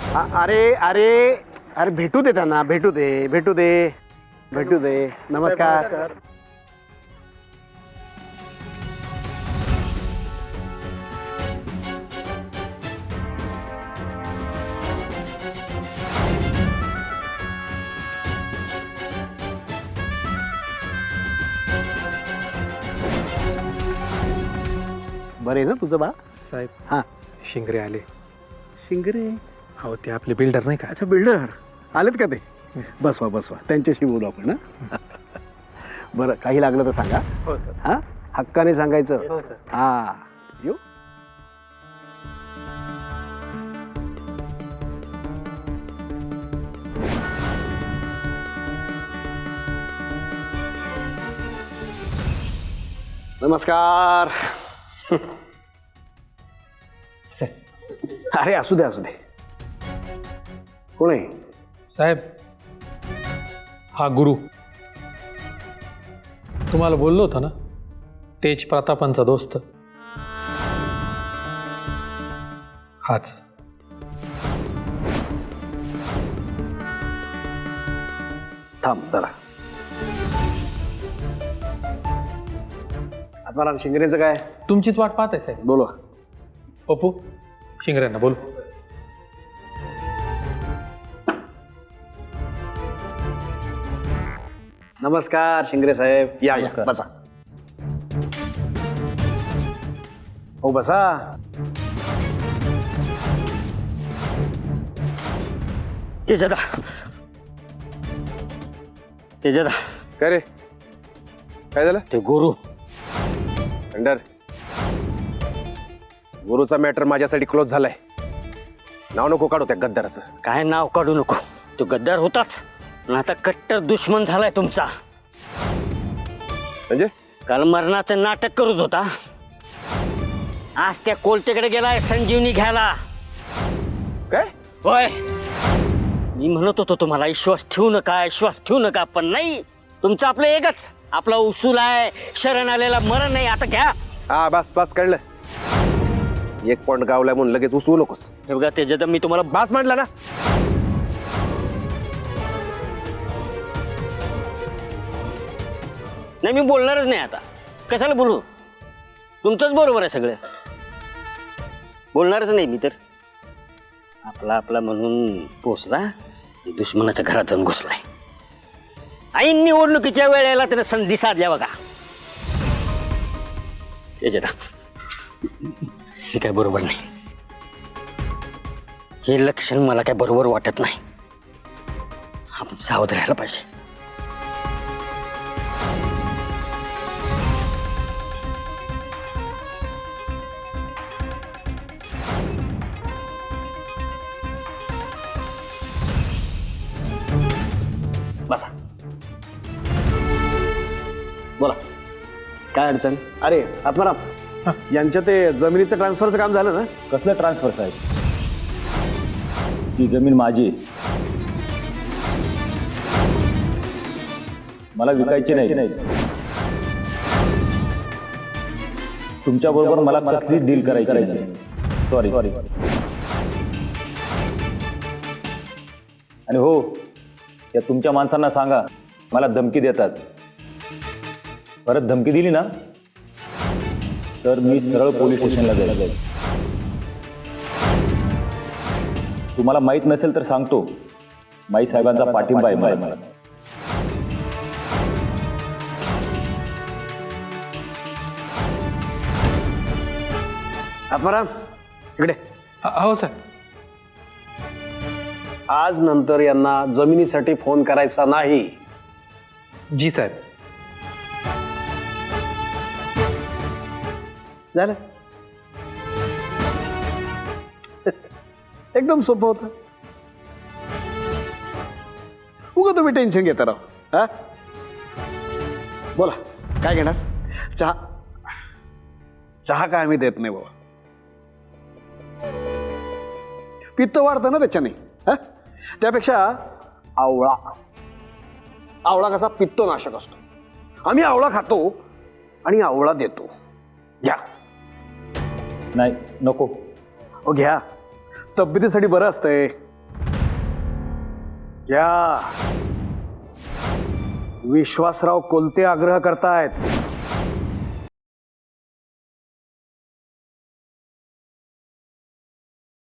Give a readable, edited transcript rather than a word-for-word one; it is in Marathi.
अरे अरे अरे भेटू दे त्यांना, भेटू दे भेटू दे भेटू दे. नमस्कार. बरे ना तुझं बा? साहेब हां शिंगरे आले. शिंगरे? हो ते आपले बिल्डर नाही का? अच्छा बिल्डर आलेत का ते? बसवा बसवा, त्यांच्याशी बोलू आपण. ना बरं, काही लागलं तर सांगा. हो सर. हां हक्काने सांगायचं. हो सर. हां येऊ. नमस्कार. सर अरे असू दे असू दे. कोण आहे? साहेब हा गुरु तुम्हाला बोललो होता ना, तेज प्रतापांचा दोस्त हाच. थांब जरा. आत्माराम शिंगरेचं काय? तुमचीच वाट पाहत आहे साहेब. बोलवा. पप्पू शिंगऱ्यांना बोल. नमस्कार शिंगरे साहेब, या या नमस्कार. बसा. हो बसा. तेजदा तेजदा काय रे, काय झालं? ते गुरु अंडर गुरुचा मॅटर माझ्यासाठी क्लोज झालाय. नाव नको काढू त्या गद्दाराचं. काय नाव काढू नको. तो गद्दार होताच, पण आता कट्टर दुश्मन झालाय तुमचा. म्हणजे काल मरणाचं नाटक करत होता, आज त्या कोलतेकडे गेलाय संजीवनी घ्यायला. काय? होय, मी म्हणत होतो तुम्हाला विश्वास ठेवू नका, पण नाही. तुमचं आपलं एकच, आपला उसूल आहे, शरण आलेला मरण नाही. आता घ्या. हा बस बस कळलं. एक पॉइंट गावलाय म्हणून लगेच उसवू नकोस. हे बघा तेजदा, मी तुम्हाला बास म्हटलं ना. नाही, मी बोलणारच नाही आता. कशाला बोलू? तुमचंच बरोबर आहे सगळं. बोलणारच नाही मी तर. आपला म्हणून पोचला, दुश्मनाच्या घरात जाऊन घुसलाय. ऐन निवडणुकीच्या वेळेला त्याने संधी साधल्या बघा. हे काय बरोबर नाही. हे लक्षण मला काय बरोबर वाटत नाही. आपण सावध राहायला पाहिजे. बसा. बोला, काय अडचण? अरे आत्माराम, यांच्या ते जमिनीचं ट्रान्सफरचं काम झालं ना? कसलं ट्रान्सफर साहेब? ती जमीन माझी आहे. मला विकायची नाही. तुमच्या बरोबर मला कसली डील करायची नाही. सॉरी. आणि हो, या तुमच्या माणसांना सांगा, मला धमकी देतात. परत धमकी दिली ना तर मी सरळ पोलीस स्टेशनला जाईल. तुम्हाला माहीत नसेल तर सांगतो, माई साहेबांचा पाठिंबा आहे मला. आत्माराम इकडे. हो साहेब. आज नंतर यांना जमिनीसाठी फोन करायचा नाही. जी साहेब. झालं. एकदम सोपं होतं. उगा तुम्ही टेन्शन घेता राव. हा बोला, काय घेणार? चहा? चहा काय आम्ही देत नाही बाबा. पित्त वाढतं ना त्याच्याने. त्यापेक्षा आवळा. आवळा कसा पित्तनाशक असतो. आम्ही आवळा खातो आणि आवळा देतो. घ्या. नाही नको. हो घ्या, तब्येतीसाठी बरं असतंय. घ्या. विश्वासराव कोलते आग्रह करतायत.